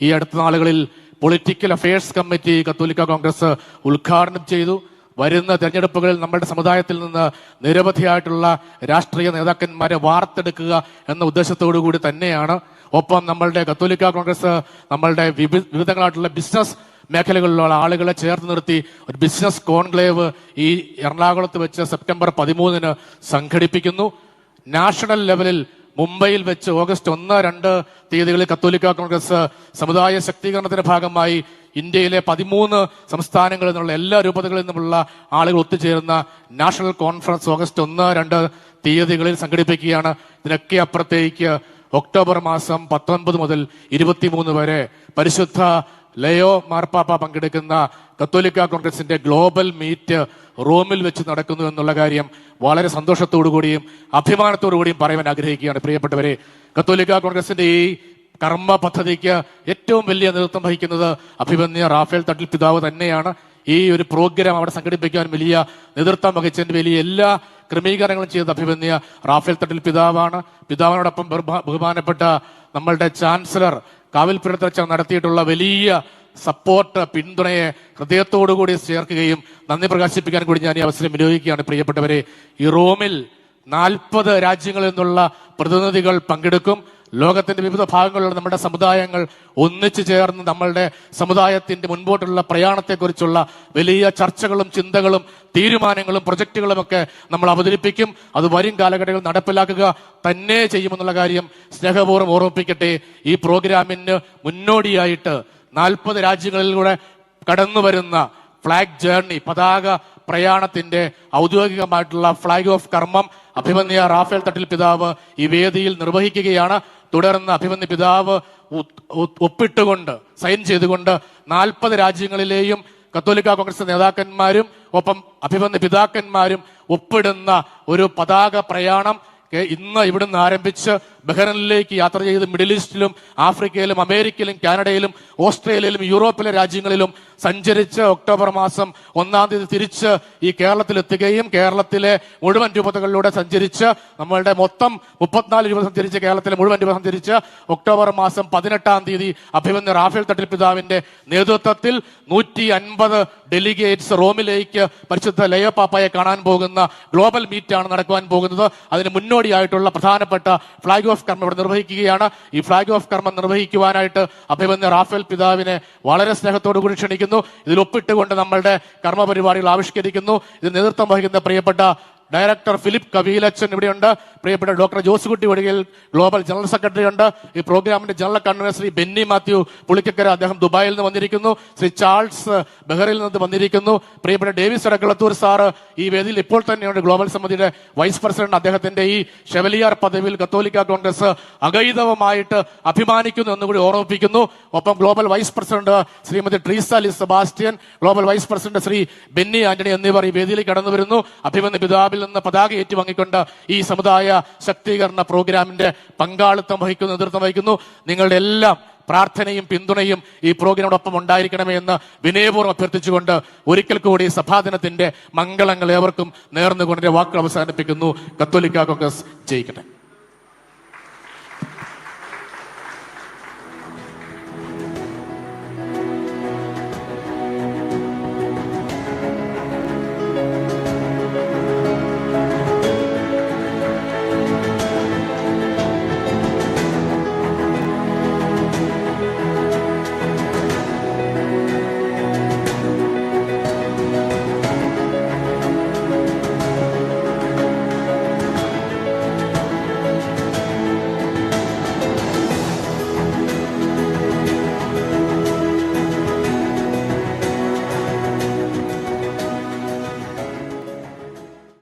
ഈ അടുത്ത നാളുകളിൽ പൊളിറ്റിക്കൽ അഫയേഴ്സ് കമ്മിറ്റി കത്തോലിക്ക കോൺഗ്രസ് ഉദ്ഘാടനം ചെയ്തു. വരുന്ന തെരഞ്ഞെടുപ്പുകളിൽ നമ്മുടെ സമുദായത്തിൽ നിന്ന് നിരവധിയായിട്ടുള്ള രാഷ്ട്രീയ നേതാക്കന്മാരെ വാർത്തെടുക്കുക എന്ന ഉദ്ദേശത്തോടു കൂടി തന്നെയാണ്. ഒപ്പം നമ്മളുടെ കത്തോലിക്ക കോൺഗ്രസ് നമ്മളുടെ വിവിധങ്ങളായിട്ടുള്ള ബിസിനസ് മേഖലകളിലുള്ള ആളുകളെ ചേർത്ത് നിർത്തി ഒരു ബിസിനസ് കോൺക്ലേവ് ഈ എറണാകുളത്ത് വെച്ച് സെപ്റ്റംബർ 13 സംഘടിപ്പിക്കുന്നു. നാഷണൽ ലെവലിൽ മുംബൈയിൽ വെച്ച് ഓഗസ്റ്റ് 1-2 തീയതികളിൽ കത്തോലിക്ക കോൺഗ്രസ് സമുദായ ശക്തീകരണത്തിന്റെ ഭാഗമായി ഇന്ത്യയിലെ 13 സംസ്ഥാനങ്ങളിൽ നിന്നുള്ള എല്ലാ രൂപതകളിൽ നിന്നുമുള്ള ആളുകൾ ഒത്തുചേരുന്ന നാഷണൽ കോൺഫറൻസ് ഓഗസ്റ്റ് 1-2 തീയതികളിൽ സംഘടിപ്പിക്കുകയാണ്. ഇതിനൊക്കെ അപ്പുറത്തേക്ക് ഒക്ടോബർ മാസം 19 മുതൽ 23 വരെ പരിശുദ്ധ ലയോ മാർപ്പാപ്പ പങ്കെടുക്കുന്ന കത്തോലിക്ക കോൺഗ്രസിന്റെ ഗ്ലോബൽ മീറ്റ് റോമിൽ വെച്ച് നടക്കുന്നു എന്നുള്ള കാര്യം വളരെ സന്തോഷത്തോടുകൂടിയും അഭിമാനത്തോടുകൂടിയും പറയാൻ ആഗ്രഹിക്കുകയാണ്. പ്രിയപ്പെട്ടവരെ, കത്തോലിക്ക കോൺഗ്രസിന്റെ ഈ കർമ്മ പദ്ധതിക്ക് ഏറ്റവും വലിയ നേതൃത്വം വഹിക്കുന്നത് അഭിമന്യ റാഫേൽ തട്ടിൽ പിതാവ് തന്നെയാണ്. ഈ ഒരു പ്രോഗ്രാം അവിടെ സംഘടിപ്പിക്കാൻ വലിയ നേതൃത്വം വഹിച്ചതിന്റെ വലിയ എല്ലാ ക്രമീകരണങ്ങളും ചെയ്ത അഭിമന്യ റാഫേൽ തട്ടിൽ പിതാവാണ്. പിതാവിനോടൊപ്പം ബഹുമാനപ്പെട്ട നമ്മളുടെ ചാൻസലർ കാവിൽപ്പുരത്തച്ഛൻ നടത്തിയിട്ടുള്ള വലിയ സപ്പോർട്ട്, പിന്തുണയെ ഹൃദയത്തോടുകൂടി ചേർക്കുകയും നന്ദി പ്രകാശിപ്പിക്കാൻ കൂടി ഞാൻ ഈ അവസരം വിനിയോഗിക്കുകയാണ്. പ്രിയപ്പെട്ടവരെ, ഈ റോമിൽ 40 രാജ്യങ്ങളിൽ നിന്നുള്ള പ്രതിനിധികൾ പങ്കെടുക്കും. ലോകത്തിന്റെ വിവിധ ഭാഗങ്ങളിലുള്ള നമ്മുടെ സമുദായങ്ങൾ ഒന്നിച്ചു ചേർന്ന് നമ്മളുടെ സമുദായത്തിന്റെ മുൻപോട്ടുള്ള പ്രയാണത്തെക്കുറിച്ചുള്ള വലിയ ചർച്ചകളും ചിന്തകളും തീരുമാനങ്ങളും പ്രൊജക്ടുകളും ഒക്കെ നമ്മൾ അവതരിപ്പിക്കും. അത് വരും കാലഘട്ടങ്ങളിൽ നടപ്പിലാക്കുക തന്നെ ചെയ്യുമെന്നുള്ള കാര്യം സ്നേഹപൂർവ്വം ഓർമ്മിപ്പിക്കട്ടെ. ഈ പ്രോഗ്രാമിന് മുന്നോടിയായിട്ട് 40 രാജ്യങ്ങളിലൂടെ കടന്നു വരുന്ന ഫ്ലാഗ് ജേർണി, പതാക പ്രയാണത്തിന്റെ ഔദ്യോഗികമായിട്ടുള്ള ഫ്ലാഗ് ഓഫ് കർമ്മം അഭിമന്യ റാഫേൽ തട്ടിൽ പിതാവ് ഈ വേദിയിൽ നിർവഹിക്കുകയാണ്. തുടർന്ന് അഭിമന്യ പിതാവ് ഒപ്പിട്ടുകൊണ്ട് സൈൻ ചെയ്തുകൊണ്ട് 40 രാജ്യങ്ങളിലെയും കത്തോലിക്ക കോൺഗ്രസ് നേതാക്കന്മാരും ഒപ്പം അഭിമന്യ പിതാക്കന്മാരും ഒപ്പിടുന്ന ഒരു പതാക പ്രയാണം ഇന്ന് ഇവിടുന്ന് ആരംഭിച്ച് ബഹ്റൈനിലേക്ക് യാത്ര ചെയ്ത് മിഡിൽ ഈസ്റ്റിലും ആഫ്രിക്കയിലും അമേരിക്കയിലും കാനഡയിലും ഓസ്ട്രേലിയയിലും യൂറോപ്പിലെ രാജ്യങ്ങളിലും സഞ്ചരിച്ച് ഒക്ടോബർ മാസം 1-ാം തീയതി തിരിച്ച് ഈ കേരളത്തിലെത്തുകയും കേരളത്തിലെ മുഴുവൻ രൂപതകളിലൂടെ സഞ്ചരിച്ച് നമ്മളുടെ മൊത്തം 34 രൂപത സഞ്ചരിച്ച് കേരളത്തിലെ മുഴുവൻ രൂപത സഞ്ചരിച്ച് ഒക്ടോബർ മാസം 18-ാം തീയതി അഭിമന്യ റാഫേൽ തട്ടിൽ പിതാവിന്റെ നേതൃത്വത്തിൽ 150 ഡെലിഗേറ്റ്സ് റോമിലേക്ക് പരിശുദ്ധ ലയോ പാപ്പായെ കാണാൻ പോകുന്ന ഗ്ലോബൽ മീറ്റാണ് നടക്കുവാൻ പോകുന്നത്. അതിന് മുന്നോടിയായിട്ടുള്ള പ്രധാനപ്പെട്ട ഫ്ലാഗ് ഓഫ് കർമ്മം ഇവിടെ നിർവഹിക്കുകയാണ്. ഈ ഫ്ലാഗ് ഓഫ് കർമ്മം നിർവഹിക്കുവാനായിട്ട് അഭിമന്യ റാഫേൽ പിതാവിനെ വളരെ സ്നേഹത്തോടു കൂടി ക്ഷണിക്കുന്നു. ഇതിൽ ഒപ്പിട്ടുകൊണ്ട് നമ്മളുടെ കർമ്മ പരിപാടികൾ ആവിഷ്കരിക്കുന്നു. ഇതിന് നേതൃത്വം വഹിക്കുന്ന പ്രിയപ്പെട്ട ഡയറക്ടർ ഫിലിപ്പ് കവീലച്ചൻ ഇവിടെയുണ്ട്. പ്രിയപ്പെട്ട doctor Josekutty Vadikayil global general secretary ഉണ്ട്. ഈ പ്രോഗ്രാമിന്റെ general convener Shri Benny Mathew Pulikkakkara, അദ്ദേഹം ദുബായിൽ നിന്ന് വന്നിരിക്കുന്നു. ശ്രീ ചാൾസ് ബഹ്റൈനിൽ നിന്ന് വന്നിരിക്കുന്നു. പ്രിയപ്പെട്ട ഡേവിസ് എടക്കളത്തൂർ സാറ് ഈ വേദിയിൽ ഇപ്പോൾ തന്നെയുണ്ട്, ഗ്ലോബൽ സമിതിയുടെ വൈസ് പ്രസിഡന്റ്. അദ്ദേഹത്തിന്റെ ഈ ഷെവലിയാർ പദവിയിൽ കത്തോലിക്ക കോൺഗ്രസ് അഗൈതവമായിട്ട് അഭിമാനിക്കുന്നു എന്നുകൂടി ഓർമ്മിപ്പിക്കുന്നു. ഒപ്പം global vice president Shrimati Treesa Li Sebastian, global vice president Shri Benny Antony എന്നിവർ ഈ വേദിയിലേക്ക് കടന്നു വരുന്നു. അഭിമന്യ പിതാവിൽ നിന്ന് പതാക ഏറ്റുവാങ്ങിക്കൊണ്ട് ഈ സമുദായ ശക്തീകരണ പ്രോഗ്രാമിന്റെ പങ്കാളിത്തം വഹിക്കുന്നു, നേതൃത്വം വഹിക്കുന്നു. നിങ്ങളുടെ എല്ലാം പ്രാർത്ഥനയും പിന്തുണയും ഈ പ്രോഗ്രാമിനോടൊപ്പം ഉണ്ടായിരിക്കണമേ എന്ന് വിനയപൂർവ്വം അഭ്യർത്ഥിച്ചുകൊണ്ട് ഒരിക്കൽ കൂടി സഭാദിനത്തിന്റെ മംഗളങ്ങൾ ഏവർക്കും നേർന്നുകൊണ്ട് വാക്കുകൾ അവസാനിപ്പിക്കുന്നു. കത്തോലിക്ക കോൺഗ്രസ് ജയിക്കട്ടെ.